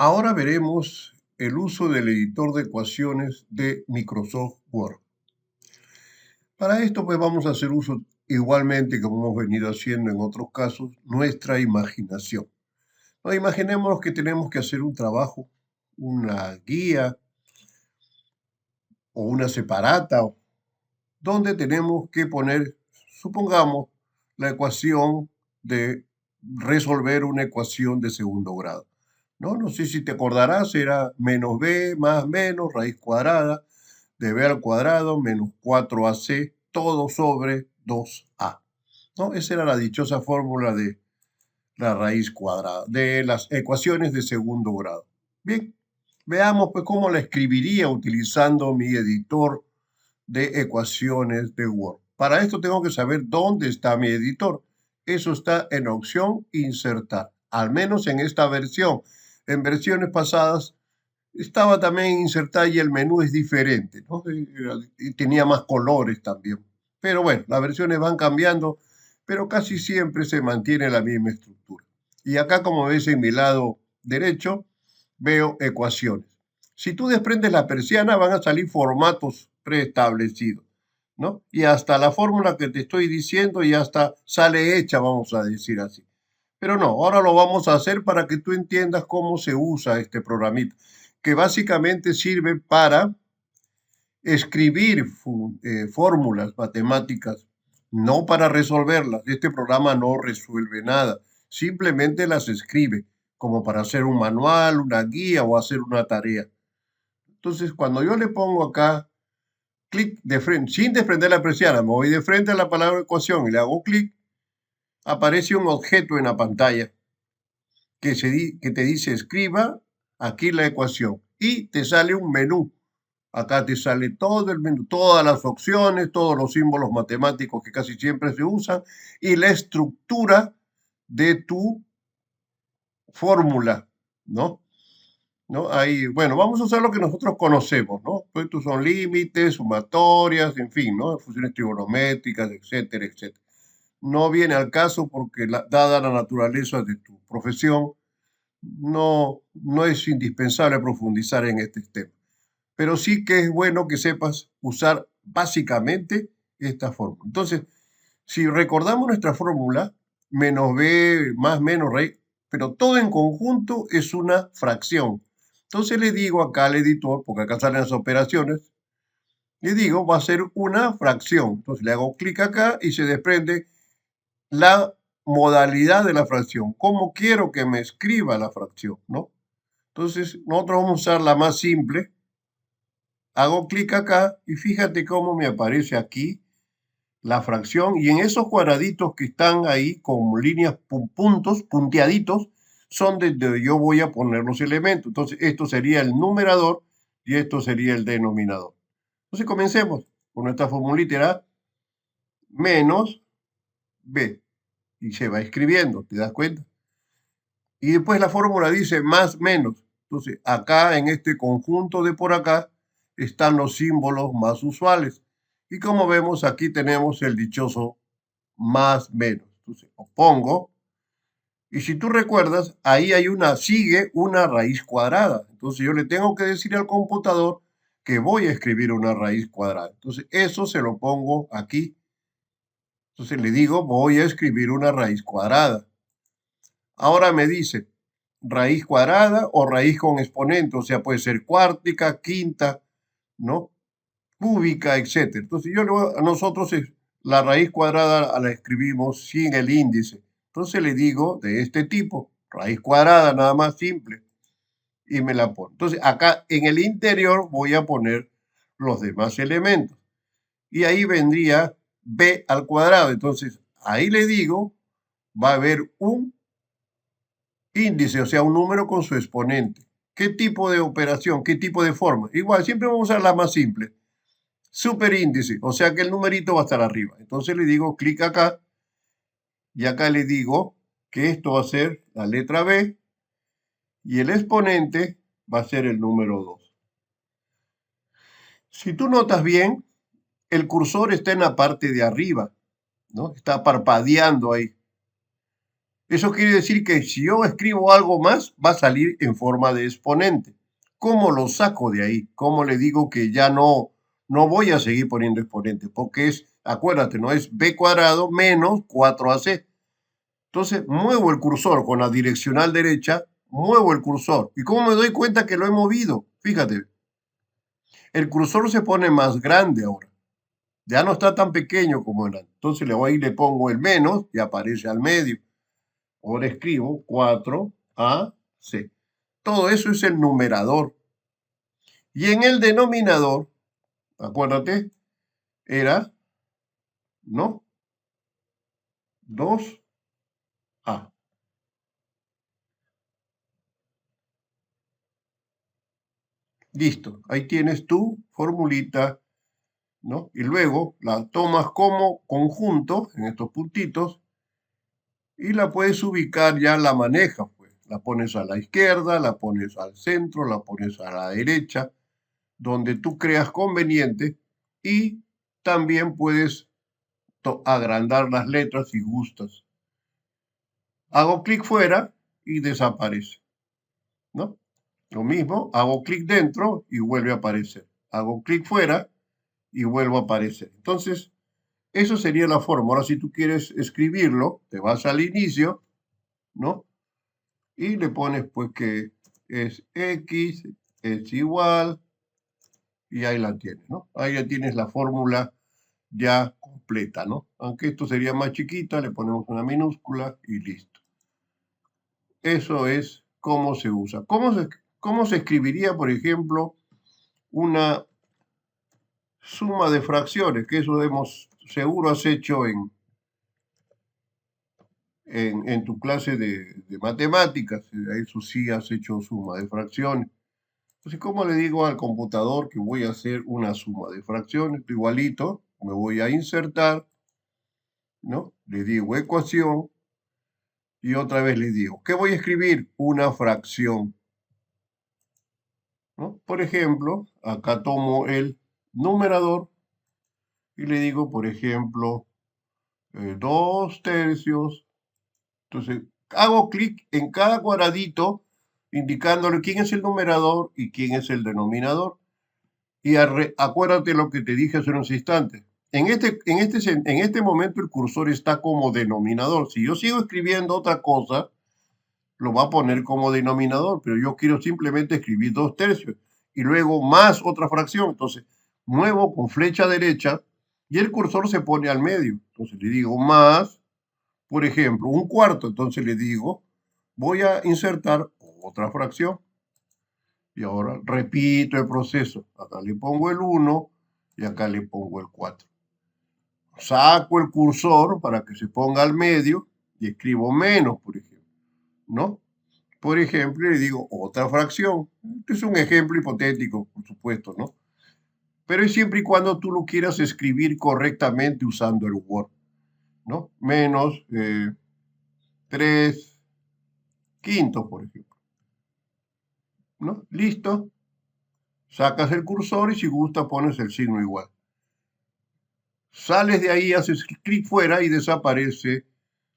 Ahora veremos el uso del editor de ecuaciones de Microsoft Word. Para esto, pues vamos a hacer uso igualmente, como hemos venido haciendo en otros casos, nuestra imaginación. Imaginemos que tenemos que hacer un trabajo, una guía o una separata, donde tenemos que poner, supongamos, la ecuación de resolver una ecuación de segundo grado. No sé si te acordarás, era menos b más menos raíz cuadrada de b al cuadrado menos 4ac, todo sobre 2a. Esa era la dichosa fórmula de la raíz cuadrada, de las ecuaciones de segundo grado. Bien, veamos pues cómo la escribiría utilizando mi editor de ecuaciones de Word. Para esto tengo que saber dónde está mi editor. Eso está en opción insertar, al menos en esta versión. En versiones pasadas estaba también insertar y el menú es diferente, ¿no? Y tenía más colores también. Pero bueno, las versiones van cambiando, pero casi siempre se mantiene la misma estructura. Y acá, como ves en mi lado derecho, veo ecuaciones. Si tú desprendes la persiana, van a salir formatos preestablecidos, ¿no? Y hasta la fórmula que te estoy diciendo ya está, sale hecha, vamos a decir así. Pero no, ahora lo vamos a hacer para que tú entiendas cómo se usa este programita, que básicamente sirve para escribir fórmulas matemáticas, no para resolverlas. Este programa no resuelve nada, simplemente las escribe, como para hacer un manual, una guía o hacer una tarea. Entonces, cuando yo le pongo acá clic de frente, sin desprender la persiana, me voy de frente a la palabra ecuación y le hago clic, aparece un objeto en la pantalla que te dice escriba aquí la ecuación y te sale un menú. Acá te sale todo el menú, todas las opciones, todos los símbolos matemáticos que casi siempre se usan y la estructura de tu fórmula, ¿no? Ahí, bueno, vamos a usar lo que nosotros conocemos, ¿no? Pues estos son límites, sumatorias, en fin, ¿no? Funciones trigonométricas, etcétera, etcétera. No viene al caso porque, dada la naturaleza de tu profesión, no es indispensable profundizar en este tema. Pero sí que es bueno que sepas usar básicamente esta fórmula. Entonces, si recordamos nuestra fórmula, menos b más menos raíz, pero todo en conjunto es una fracción. Entonces le digo acá al editor, porque acá salen las operaciones, le digo, va a ser una fracción. Entonces le hago clic acá y se desprende la modalidad de la fracción. ¿Cómo quiero que me escriba la fracción? ¿No? Entonces, nosotros vamos a usar la más simple. Hago clic acá y fíjate cómo me aparece aquí la fracción y en esos cuadraditos que están ahí con líneas, puntos, punteaditos, son donde yo voy a poner los elementos. Entonces, esto sería el numerador y esto sería el denominador. Entonces, comencemos con nuestra formulita, era menos b y se va escribiendo, ¿te das cuenta? Y después la fórmula dice más menos. Entonces, acá en este conjunto de por acá están los símbolos más usuales. Y como vemos, aquí tenemos el dichoso más menos. Entonces, pongo. Y si tú recuerdas, ahí sigue una raíz cuadrada. Entonces, yo le tengo que decir al computador que voy a escribir una raíz cuadrada. Entonces, eso se lo pongo aquí. Entonces, le digo, voy a escribir una raíz cuadrada. Ahora me dice raíz cuadrada o raíz con exponente, o sea, puede ser cuártica, quinta, ¿no? Cúbica, etc. Entonces, a nosotros la raíz cuadrada la escribimos sin el índice. Entonces le digo de este tipo, raíz cuadrada, nada más simple, y me la pongo. Entonces, acá en el interior voy a poner los demás elementos. Y ahí vendría b al cuadrado. Entonces, ahí le digo, va a haber un índice, o sea, un número con su exponente. ¿Qué tipo de operación? ¿Qué tipo de forma? Igual, siempre vamos a usar la más simple. Superíndice, o sea que el numerito va a estar arriba. Entonces le digo clic acá y acá le digo que esto va a ser la letra B y el exponente va a ser el número 2. Si tú notas bien, el cursor está en la parte de arriba, ¿no? Está parpadeando ahí. Eso quiere decir que si yo escribo algo más, va a salir en forma de exponente. ¿Cómo lo saco de ahí? ¿Cómo le digo que ya no voy a seguir poniendo exponente? Porque es, acuérdate, no es b cuadrado menos 4ac. Entonces muevo el cursor con la direccional derecha, muevo el cursor. ¿Y cómo me doy cuenta que lo he movido? Fíjate, el cursor se pone más grande ahora. Ya no está tan pequeño como era. Entonces le voy y le pongo el menos y aparece al medio. Ahora escribo 4ac. Todo eso es el numerador. Y en el denominador, acuérdate, era, ¿no? 2a. Listo, ahí tienes tu formulita, ¿no? Y luego la tomas como conjunto en estos puntitos y la puedes ubicar, ya la manejas, pues. La pones a la izquierda, la pones al centro, la pones a la derecha, donde tú creas conveniente, y también puedes agrandar las letras si gustas. Hago clic fuera y desaparece, ¿no? Lo mismo, hago clic dentro y vuelve a aparecer. Hago clic fuera y vuelve a aparecer. Entonces, eso sería la forma. Ahora, si tú quieres escribirlo, te vas al inicio, ¿no? Y le pones pues que es X, es igual, y ahí la tienes, ¿no? Ahí ya tienes la fórmula ya completa, ¿no? Aunque esto sería más chiquita, le ponemos una minúscula y listo. Eso es cómo se usa. ¿Cómo se escribiría, por ejemplo, una suma de fracciones? Que eso seguro has hecho en tu clase de matemáticas. Eso sí has hecho suma de fracciones. Entonces, ¿cómo le digo al computador que voy a hacer una suma de fracciones? Igualito, me voy a insertar, ¿no? Le digo ecuación y otra vez le digo, ¿qué voy a escribir? Una fracción, ¿no? Por ejemplo, acá tomo el numerador y le digo, por ejemplo, 2/3. Entonces, hago clic en cada cuadradito indicándole quién es el numerador y quién es el denominador. Y acuérdate lo que te dije hace unos instantes. En este momento el cursor está como denominador. Si yo sigo escribiendo otra cosa, lo va a poner como denominador, pero yo quiero simplemente escribir 2/3 y luego más otra fracción. Entonces, muevo con flecha derecha y el cursor se pone al medio. Entonces le digo más, por ejemplo, 1/4. Entonces le digo, voy a insertar otra fracción. Y ahora repito el proceso. Acá le pongo el 1 y acá le pongo el 4. Saco el cursor para que se ponga al medio y escribo menos, por ejemplo, ¿no? Por ejemplo, le digo otra fracción. Este es un ejemplo hipotético, por supuesto, ¿no? Pero es siempre y cuando tú lo quieras escribir correctamente usando el Word, ¿no? Menos 3/5, por ejemplo, ¿no? Listo. Sacas el cursor y si gusta pones el signo igual. Sales de ahí, haces clic fuera y desaparece.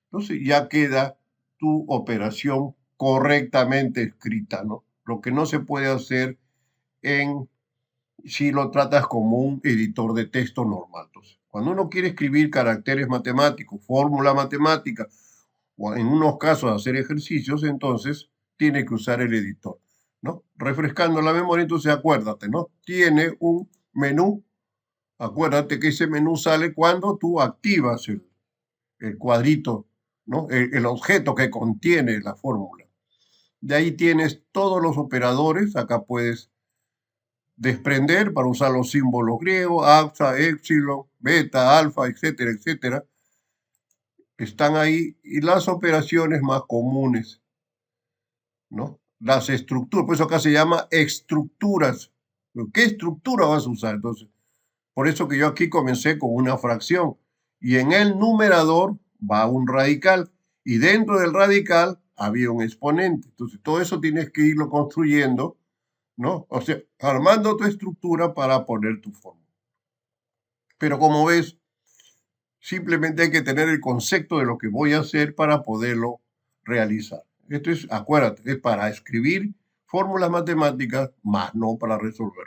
Entonces ya queda tu operación correctamente escrita, ¿no? Lo que no se puede hacer si lo tratas como un editor de texto normal. Entonces, cuando uno quiere escribir caracteres matemáticos, fórmula matemática, o en unos casos hacer ejercicios, entonces tiene que usar el editor, ¿no? Refrescando la memoria, entonces acuérdate, ¿no? Tiene un menú. Acuérdate que ese menú sale cuando tú activas el cuadrito, ¿no? El objeto que contiene la fórmula. De ahí tienes todos los operadores. Acá puedes desprender para usar los símbolos griegos, alfa, epsilon, beta, alfa, etcétera, etcétera. Están ahí. Y las operaciones más comunes, ¿no? Las estructuras, por eso acá se llama estructuras. ¿Qué estructura vas a usar? Entonces, por eso que yo aquí comencé con una fracción. Y en el numerador va un radical. Y dentro del radical había un exponente. Entonces, todo eso tienes que irlo construyendo, ¿no? O sea, armando tu estructura para poner tu fórmula. Pero como ves, simplemente hay que tener el concepto de lo que voy a hacer para poderlo realizar. Esto es, acuérdate, es para escribir fórmulas matemáticas, más no para resolver.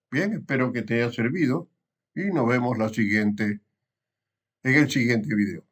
Bien, espero que te haya servido y nos vemos en el siguiente video.